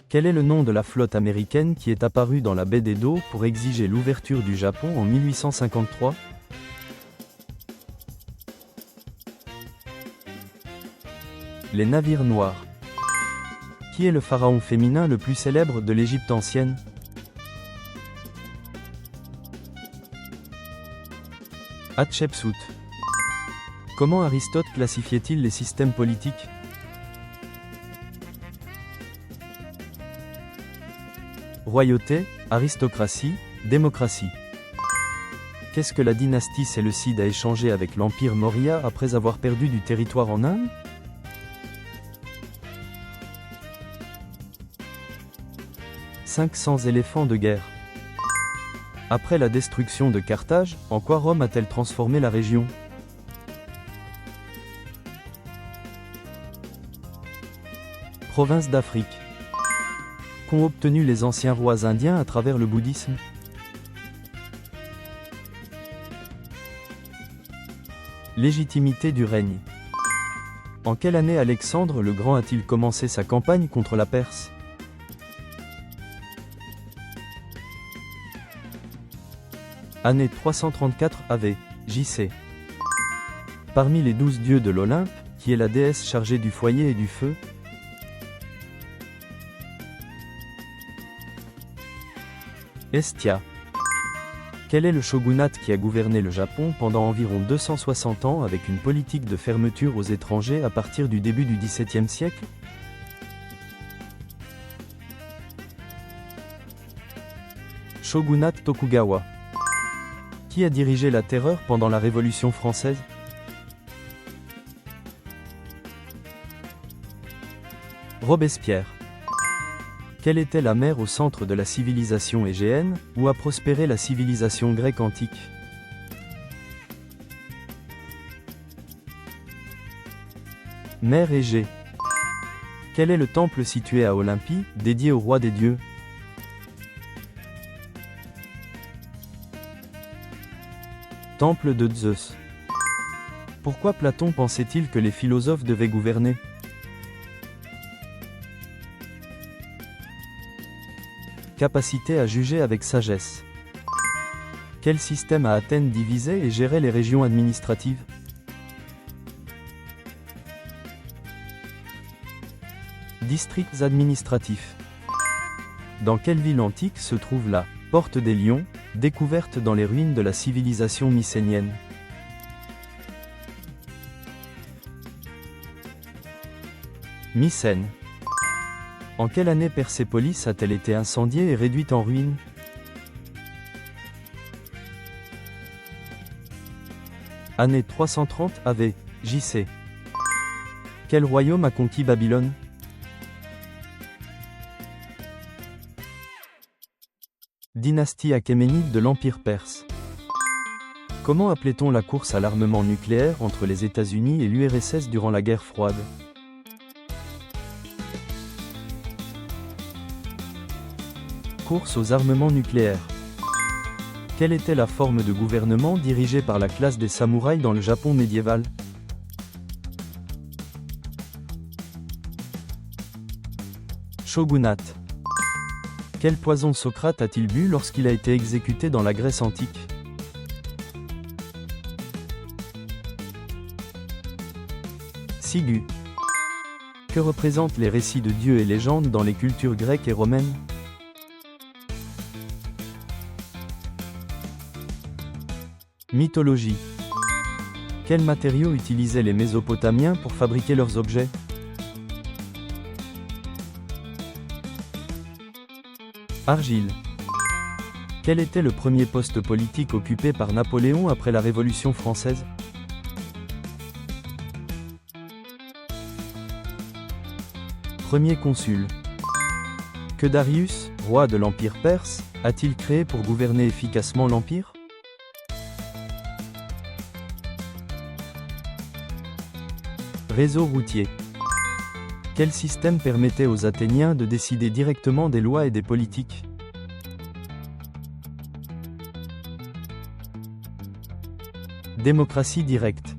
Quel est le nom de la flotte américaine qui est apparue dans la baie d'Edo pour exiger l'ouverture du Japon en 1853? Les navires noirs. Qui est le pharaon féminin le plus célèbre de l'Égypte ancienne? Hatshepsut. Comment Aristote classifiait-il les systèmes politiques? Royauté, aristocratie, démocratie. Qu'est-ce que la dynastie Séleucide a échangé avec l'Empire Maurya après avoir perdu du territoire en Inde? « 500 éléphants de guerre. Après la destruction de Carthage, en quoi Rome a-t-elle transformé la région? Province d'Afrique. Qu'ont obtenu les anciens rois indiens à travers le bouddhisme? Légitimité du règne. En quelle année Alexandre le Grand a-t-il commencé sa campagne contre la Perse? Année 334 AV, JC. Parmi les 12 dieux de l'Olympe, qui est la déesse chargée du foyer et du feu? Hestia. Quel est le shogunat qui a gouverné le Japon pendant environ 260 ans avec une politique de fermeture aux étrangers à partir du début du XVIIe siècle? Shogunat Tokugawa. Qui a dirigé la terreur pendant la Révolution française? Robespierre. Quelle était la mer au centre de la civilisation égéenne, où a prospéré la civilisation grecque antique? Mer Égée. Quel est le temple situé à Olympie, dédié au roi des dieux? Temple de Zeus. Pourquoi Platon pensait-il que les philosophes devaient gouverner? Capacité à juger avec sagesse. Quel système à Athènes divisait et gérait les régions administratives? Districts administratifs. Dans quelle ville antique se trouve la Porte des Lions, découverte dans les ruines de la civilisation mycénienne? Mycène. En quelle année Persépolis a-t-elle été incendiée et réduite en ruines? Année 330 AV, JC. Quel royaume a conquis Babylone? Dynastie achéménide de l'Empire perse. Comment appelait-on la course à l'armement nucléaire entre les États-Unis et l'URSS durant la guerre froide? Course aux armements nucléaires. Quelle était la forme de gouvernement dirigée par la classe des samouraïs dans le Japon médiéval? Shogunat. Quel poison Socrate a-t-il bu lorsqu'il a été exécuté dans la Grèce antique? Sigu. Que représentent les récits de dieux et légendes dans les cultures grecques et romaines? Mythologie. Quels matériaux utilisaient les Mésopotamiens pour fabriquer leurs objets? Argile. Quel était le premier poste politique occupé par Napoléon après la Révolution française? Premier consul. Que Darius, roi de l'Empire perse, a-t-il créé pour gouverner efficacement l'Empire? Réseau routier. Quel système permettait aux Athéniens de décider directement des lois et des politiques? Démocratie directe.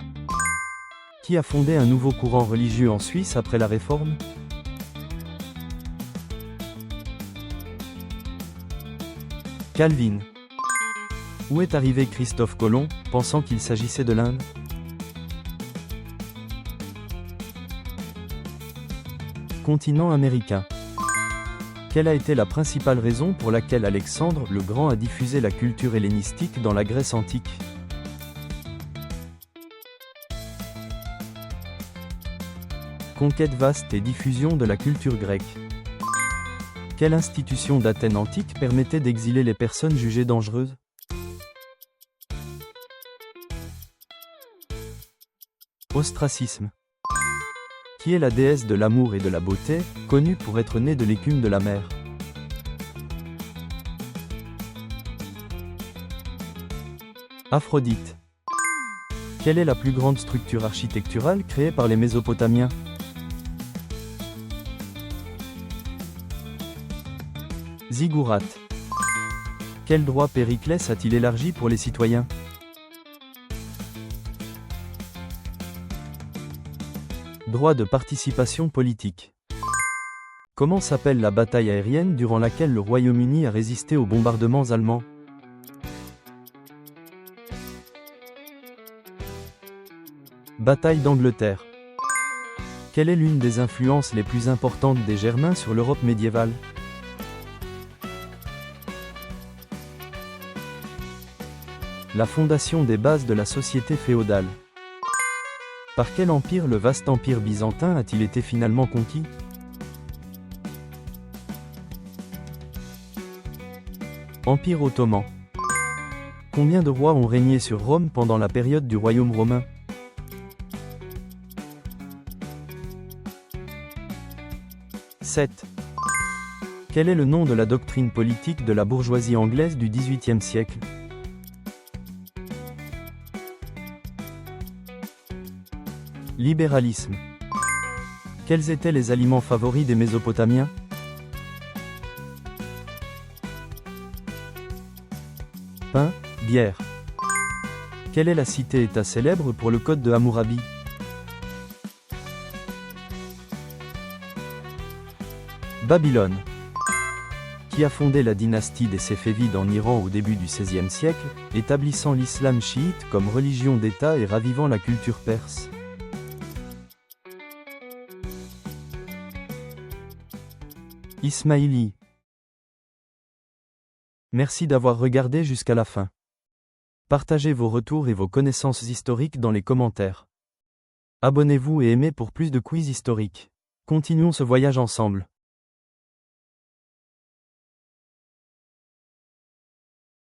Qui a fondé un nouveau courant religieux en Suisse après la Réforme? Calvin. Où est arrivé Christophe Colomb, pensant qu'il s'agissait de l'Inde? Continent américain. Quelle a été la principale raison pour laquelle Alexandre le Grand a diffusé la culture hellénistique dans la Grèce antique? Conquête vaste et diffusion de la culture grecque. Quelle institution d'Athènes antique permettait d'exiler les personnes jugées dangereuses? Ostracisme. Qui est la déesse de l'amour et de la beauté, connue pour être née de l'écume de la mer? Aphrodite. Quelle est la plus grande structure architecturale créée par les Mésopotamiens? Ziggourate. Quel droit Périclès a-t-il élargi pour les citoyens? Droit de participation politique. Comment s'appelle la bataille aérienne durant laquelle le Royaume-Uni a résisté aux bombardements allemands? Bataille d'Angleterre. Quelle est l'une des influences les plus importantes des Germains sur l'Europe médiévale? La fondation des bases de la société féodale. Par quel empire le vaste empire byzantin a-t-il été finalement conquis? Empire ottoman. Combien de rois ont régné sur Rome pendant la période du royaume romain? 7. Quel est le nom de la doctrine politique de la bourgeoisie anglaise du XVIIIe siècle? Libéralisme. Quels étaient les aliments favoris des Mésopotamiens? Pain, bière. Quelle est la cité-État célèbre pour le Code de Hammurabi? Babylone. Qui a fondé la dynastie des Séfévides en Iran au début du XVIe siècle, établissant l'islam chiite comme religion d'État et ravivant la culture perse? Ismaïli. Merci d'avoir regardé jusqu'à la fin. Partagez vos retours et vos connaissances historiques dans les commentaires. Abonnez-vous et aimez pour plus de quiz historiques. Continuons ce voyage ensemble.